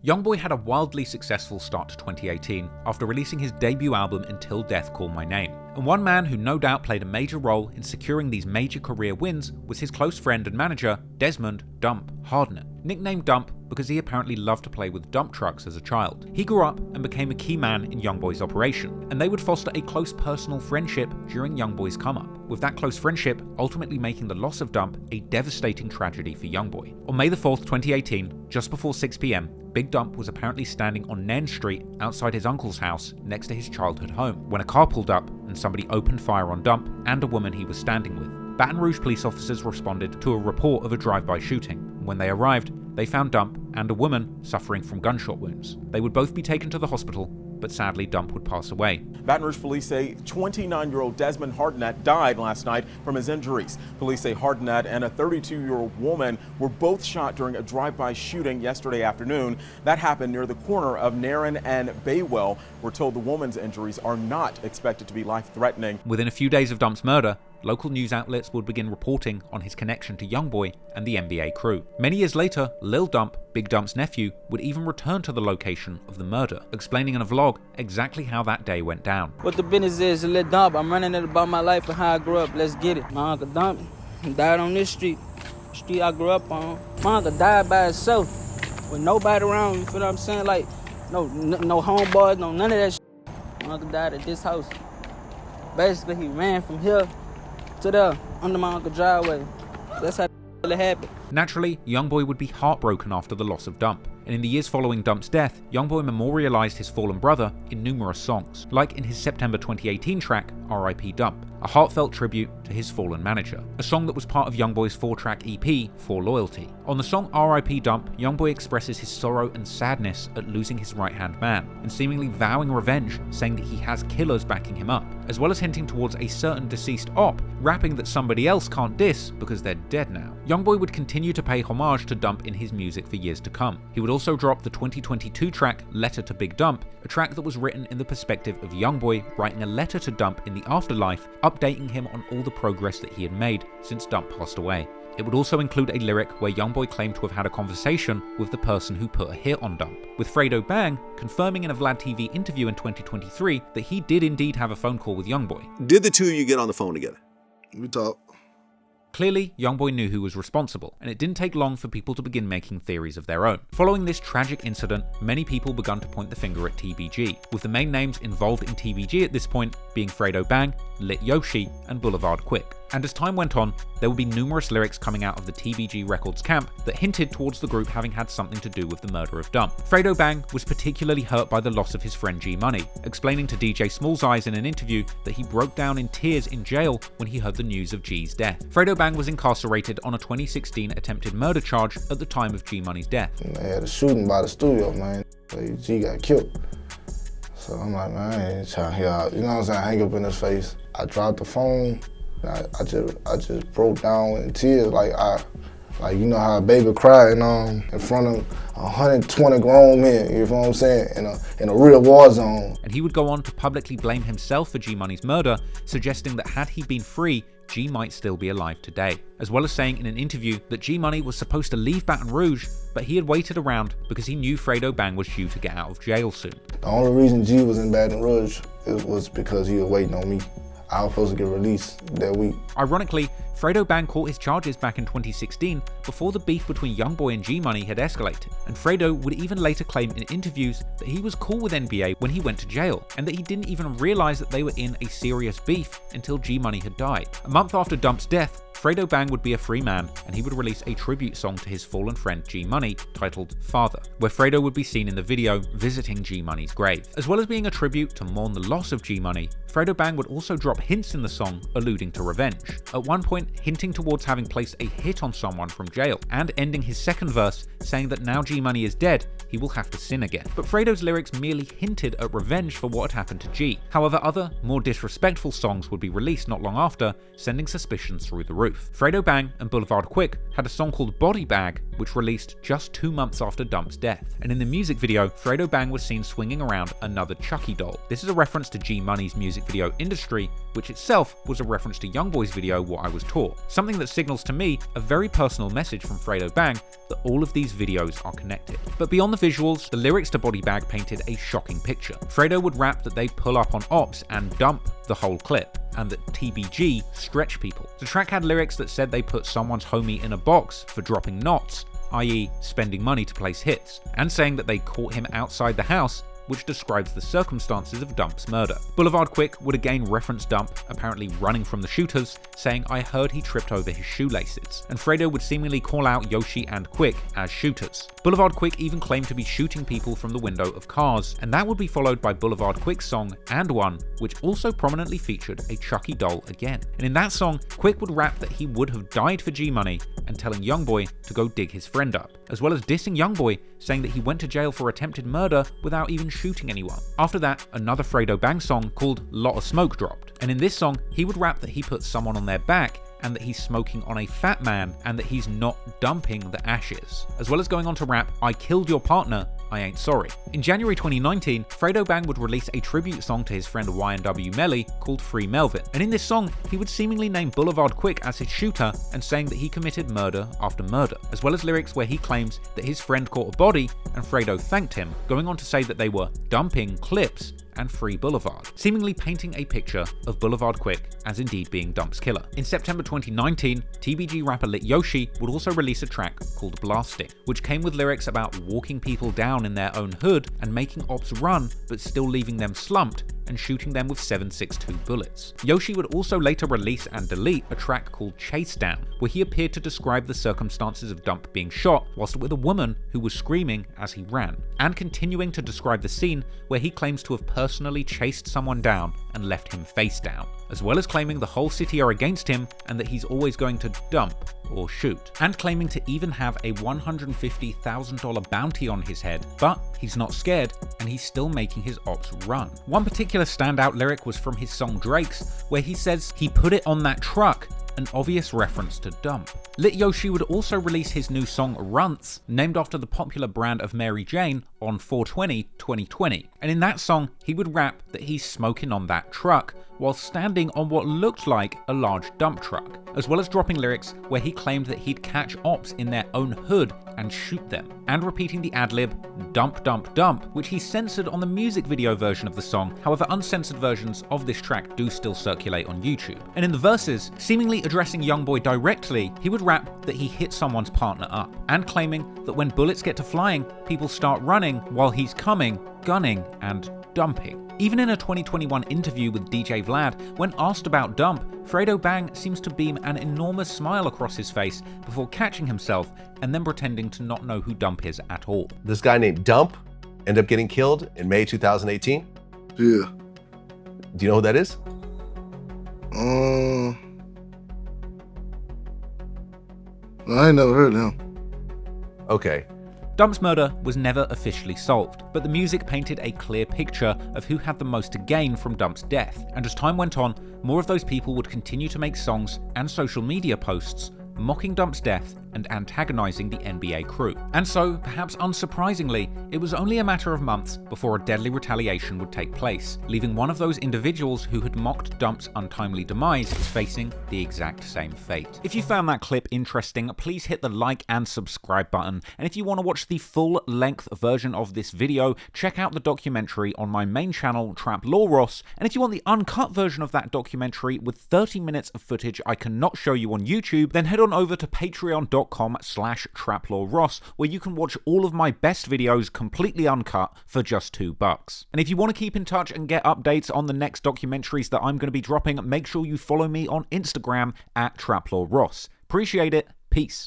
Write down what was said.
YoungBoy had a wildly successful start to 2018 after releasing his debut album Until Death Call My Name. And one man who no doubt played a major role in securing these major career wins was his close friend and manager, Desmond "Dump" Hardnett. Nicknamed Dump because he apparently loved to play with dump trucks as a child. He grew up and became a key man in YoungBoy's operation, and they would foster a close personal friendship during YoungBoy's come-up, with that close friendship ultimately making the loss of Dump a devastating tragedy for YoungBoy. On May the 4th, 2018, just before 6 PM, Big Dump was apparently standing on Nairn Street outside his uncle's house next to his childhood home when a car pulled up and somebody opened fire on Dump and a woman he was standing with. Baton Rouge police officers responded to a report of a drive-by shooting. When they arrived, they found Dump and a woman suffering from gunshot wounds. They would both be taken to the hospital, but sadly Dump would pass away. Baton Rouge police say 29-year-old Desmond Hardnett died last night from his injuries. Police say Hardnett and a 32-year-old woman were both shot during a drive-by shooting yesterday afternoon. That happened near the corner of Nairn and Baywell. We're told the woman's injuries are not expected to be life-threatening. Within a few days of Dump's murder, local news outlets would begin reporting on his connection to YoungBoy and the NBA crew. Many years later, Lil Dump, Big Dump's nephew, would even return to the location of the murder, explaining in a vlog exactly how that day went down. What the business is, Lil Dump, I'm running it about my life and how I grew up, let's get it. My uncle Dump died on this street I grew up on. My uncle died by himself, with nobody around, you feel what I'm saying? Like, no homeboys, no none of that shit. My uncle died at this house. Basically, he ran from here to there, under my uncle's driveway. That's how it happened. Naturally, YoungBoy would be heartbroken after the loss of Dump, and in the years following Dump's death, YoungBoy memorialized his fallen brother in numerous songs, like in his September 2018 track, R.I.P. Dump, a heartfelt tribute to his fallen manager, a song that was part of YoungBoy's 4-track EP, For Loyalty. On the song R.I.P. Dump, YoungBoy expresses his sorrow and sadness at losing his right-hand man, and seemingly vowing revenge, saying that he has killers backing him up, as well as hinting towards a certain deceased op, rapping that somebody else can't diss because they're dead now. YoungBoy would continue to pay homage to Dump in his music for years to come. He would also drop the 2022 track Letter to Big Dump, a track that was written in the perspective of YoungBoy writing a letter to Dump in the afterlife, updating him on all the progress that he had made since Dump passed away. It would also include a lyric where YoungBoy claimed to have had a conversation with the person who put a hit on Dump, with Fredo Bang confirming in a Vlad TV interview in 2023 that he did indeed have a phone call with YoungBoy. Did the two of you get on the phone together? We talked. Clearly, YoungBoy knew who was responsible, and it didn't take long for people to begin making theories of their own. Following this tragic incident, many people began to point the finger at TBG, with the main names involved in TBG at this point being Fredo Bang, Lit Yoshi, and Boulevard Quick. And as time went on, there would be numerous lyrics coming out of the TBG Records camp that hinted towards the group having had something to do with the murder of Dump. Fredo Bang was particularly hurt by the loss of his friend G Money, explaining to DJ Small's Eyes in an interview that he broke down in tears in jail when he heard the news of G's death. Fredo Bang was incarcerated on a 2016 attempted murder charge at the time of G Money's death. They had a shooting by the studio, man. G got killed. So I'm like, man, I ain't trying to hear out. You know what I'm saying? Hang up in his face. I dropped the phone. I just broke down in tears, like you know how a baby crying in front of 120 grown men, you know what I'm saying, in a real war zone. And he would go on to publicly blame himself for G Money's murder, suggesting that had he been free, G might still be alive today, as well as saying in an interview that G Money was supposed to leave Baton Rouge, but he had waited around because he knew Fredo Bang was due to get out of jail soon. The only reason G was in Baton Rouge was because he was waiting on me. I was supposed to get released that week. Ironically, Fredo Bang caught his charges back in 2016 before the beef between YoungBoy and G Money had escalated, and Fredo would even later claim in interviews that he was cool with NBA when he went to jail, and that he didn't even realize that they were in a serious beef until G Money had died. A month after Dump's death, Fredo Bang would be a free man, and he would release a tribute song to his fallen friend G Money titled Father, where Fredo would be seen in the video visiting G Money's grave. As well as being a tribute to mourn the loss of G Money, Fredo Bang would also drop hints in the song alluding to revenge, at one point hinting towards having placed a hit on someone from jail, and ending his second verse saying that now G Money is dead, he will have to sin again. But Fredo's lyrics merely hinted at revenge for what had happened to G. However, other, more disrespectful songs would be released not long after, sending suspicions through the roof. Fredo Bang and Boulevard Quick had a song called Body Bag, which released just 2 months after Dump's death. And in the music video, Fredo Bang was seen swinging around another Chucky doll. This is a reference to G Money's music video industry, which itself was a reference to YoungBoy's video What I Was Taught. Something that signals to me a very personal message from Fredo Bang that all of these videos are connected. But beyond the visuals, the lyrics to Body Bag painted a shocking picture. Fredo would rap that they'd pull up on ops and dump the whole clip, and that TBG stretch people. The track had lyrics that said they put someone's homie in a box for dropping knots, i.e. spending money to place hits, and saying that they caught him outside the house, which describes the circumstances of Dump's murder. Boulevard Quick would again reference Dump apparently running from the shooters, saying, "I heard he tripped over his shoelaces," and Fredo would seemingly call out Yoshi and Quick as shooters. Boulevard Quick even claimed to be shooting people from the window of cars, and that would be followed by Boulevard Quick's song And One, which also prominently featured a Chucky doll again. And in that song, Quick would rap that he would have died for G Money and telling YoungBoy to go dig his friend up, as well as dissing YoungBoy, saying that he went to jail for attempted murder without even shooting anyone. After that, another Fredo Bang song called Lot of Smoke dropped, and in this song, he would rap that he put someone on their back and that he's smoking on a fat man and that he's not dumping the ashes, as well as going on to rap, "I killed your partner, I ain't sorry." In January 2019, Fredo Bang would release a tribute song to his friend Y&W Melly called Free Melvin, and in this song, he would seemingly name Boulevard Quick as his shooter and saying that he committed murder after murder, as well as lyrics where he claims that his friend caught a body and Fredo thanked him, going on to say that they were dumping clips and Free Boulevard, seemingly painting a picture of Boulevard Quick as indeed being Dump's killer. In September 2019, TBG rapper Lit Yoshi would also release a track called Blasting, which came with lyrics about walking people down in their own hood and making ops run but still leaving them slumped and shooting them with 7.62 bullets. Yoshi would also later release and delete a track called Chase Down, where he appeared to describe the circumstances of Dump being shot whilst with a woman who was screaming as he ran, and continuing to describe the scene where he claims to have personally chased someone down and left him face down, as well as claiming the whole city are against him and that he's always going to dump or shoot, and claiming to even have a $150,000 bounty on his head, but he's not scared and he's still making his ops run. One particular standout lyric was from his song Drake's, where he says he put it on that truck, an obvious reference to Dump. Lit Yoshi would also release his new song Runts, named after the popular brand of Mary Jane, on 4/20/2020, and in that song he would rap that he's smoking on that truck while standing on what looked like a large dump truck, as well as dropping lyrics where he claimed that he'd catch ops in their own hood and shoot them, and repeating the ad-lib "dump dump dump," which he censored on the music video version of the song. However, uncensored versions of this track do still circulate on YouTube. And in the verses, seemingly addressing YoungBoy directly, he would rap that he hit someone's partner up, and claiming that when bullets get to flying, people start running while he's coming, gunning, and dumping. Even in a 2021 interview with DJ Vlad, when asked about Dump, Fredo Bang seems to beam an enormous smile across his face before catching himself and then pretending to not know who Dump is at all. This guy named Dump ended up getting killed in May 2018. Yeah. Do you know who that is? I ain't never heard of him. Okay. Dump's murder was never officially solved, but the music painted a clear picture of who had the most to gain from Dump's death, and as time went on, more of those people would continue to make songs and social media posts mocking Dump's death and antagonizing the NBA crew. And so, perhaps unsurprisingly, it was only a matter of months before a deadly retaliation would take place, leaving one of those individuals who had mocked Dump's untimely demise facing the exact same fate. If you found that clip interesting, please hit the like and subscribe button, and if you want to watch the full-length version of this video, check out the documentary on my main channel, Trap Law Ross, and if you want the uncut version of that documentary with 30 minutes of footage I cannot show you on YouTube, then head on over to patreon.com/traplawross, where you can watch all of my best videos completely uncut for just $2. And if you want to keep in touch and get updates on the next documentaries that I'm going to be dropping, make sure you follow me on Instagram at traplawross. Appreciate it. Peace.